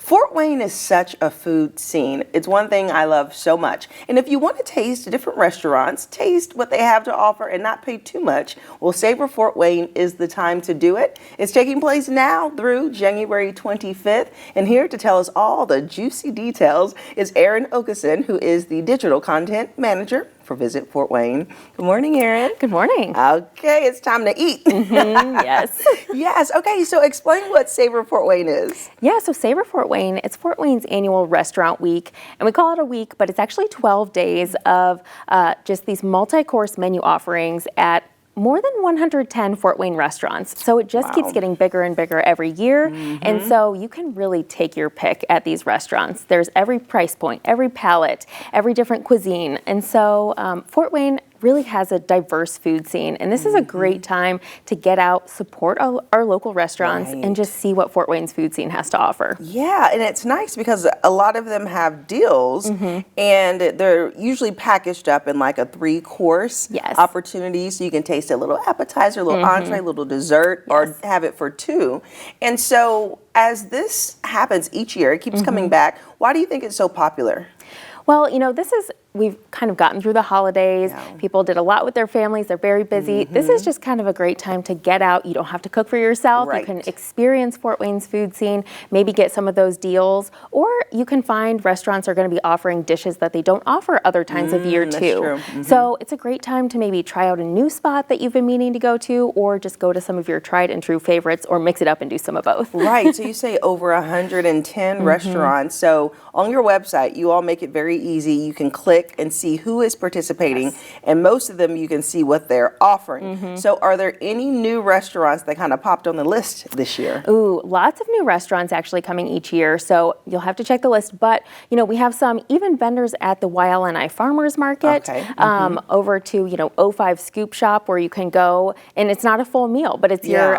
Fort Wayne is such a food scene. It's one thing I love so much. And if you want to taste different restaurants, taste what they have to offer and not pay too much, well, Savor Fort Wayne is the time to do it. It's taking place now through January 25th. And here to tell us all the juicy details is Erin Okeson, who is the digital content manager for Visit Fort Wayne. Good morning, Erin. Good morning. Okay, it's time to eat. Yes. Yes. Okay, so explain what Savor Fort Wayne is. Yeah, so Savor Fort Wayne, it's Fort Wayne's annual restaurant week, and we call it a week, but it's actually 12 days of just these multi-course menu offerings at more than 110 Fort Wayne restaurants. So it just keeps getting bigger and bigger every year. And so you can really take your pick at these restaurants. There's every price point, every palate, every different cuisine. And so Fort Wayne really has a diverse food scene. And this is a great time to get out, support our local restaurants, and just see what Fort Wayne's food scene has to offer. Yeah, and it's nice because a lot of them have deals, and they're usually packaged up in like a 3-course opportunity. So you can taste a little appetizer, a little entree, a little dessert, or have it for 2. And so as this happens each year, it keeps coming back. Why do you think it's so popular? Well, you know, we've kind of gotten through the holidays. People did a lot with their families. They're very busy. This is just kind of a great time to get out. You don't have to cook for yourself. You can experience Fort Wayne's food scene, maybe get some of those deals, or you can find restaurants are going to be offering dishes that they don't offer other times of year too. So it's a great time to maybe try out a new spot that you've been meaning to go to, or just go to some of your tried and true favorites, or mix it up and do some of both. Right, so you say over 110 restaurants. So on your website, you all make it very easy. You can click and see who is participating, and most of them you can see what they're offering. So are there any new restaurants that kind of popped on the list this year? Ooh, lots of new restaurants actually coming each year, so you'll have to check the list. But you know, we have some even vendors at the YLNI Farmers Market, over to O5 Scoop Shop, where you can go, and it's not a full meal, but it's your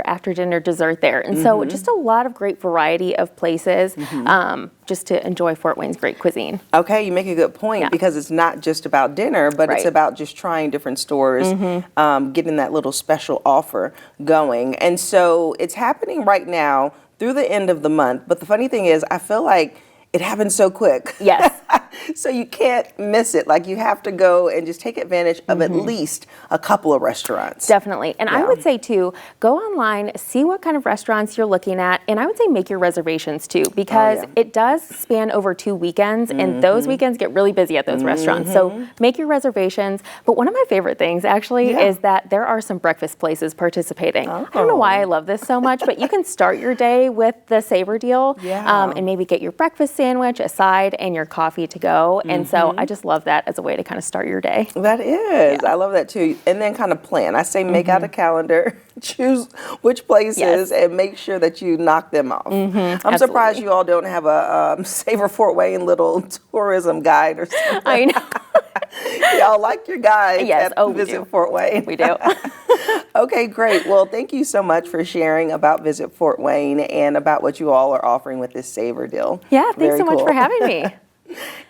after dinner dessert there. And so just a lot of great variety of places just to enjoy Fort Wayne's great cuisine. Okay, you make a good point, because it's not just about dinner, but it's about just trying different stores, getting that little special offer going. And so it's happening right now through the end of the month. But the funny thing is, I feel like it happens so quick. Yes. So you can't miss it. Like, you have to go and just take advantage of at least a couple of restaurants. Definitely. And I would say too, go online, see what kind of restaurants you're looking at, and I would say make your reservations too, because it does span over 2 weekends, and those weekends get really busy at those restaurants. So make your reservations. But one of my favorite things actually is that there are some breakfast places participating. I don't know why I love this so much, but you can start your day with the Savor deal, and maybe get your breakfast sandwich, a side, and your coffee to go. And so I just love that as a way to kind of start your day. That is. I love that too. And then kind of plan. I say make out a calendar, choose which places, and make sure that you knock them off. I'm surprised you all don't have a Savor Fort Wayne little tourism guide or something. I know. Y'all like your guide at Visit Fort Wayne. We do. Okay, great. Well, thank you so much for sharing about Visit Fort Wayne and about what you all are offering with this Savor deal. Yeah, thanks so much for having me.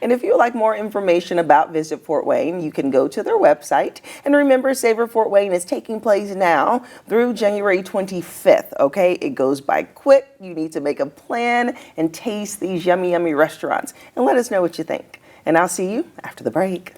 And if you would like more information about Visit Fort Wayne, you can go to their website. And remember, Savor Fort Wayne is taking place now through January 25th, okay? It goes by quick. You need to make a plan and taste these yummy, yummy restaurants. And let us know what you think. And I'll see you after the break.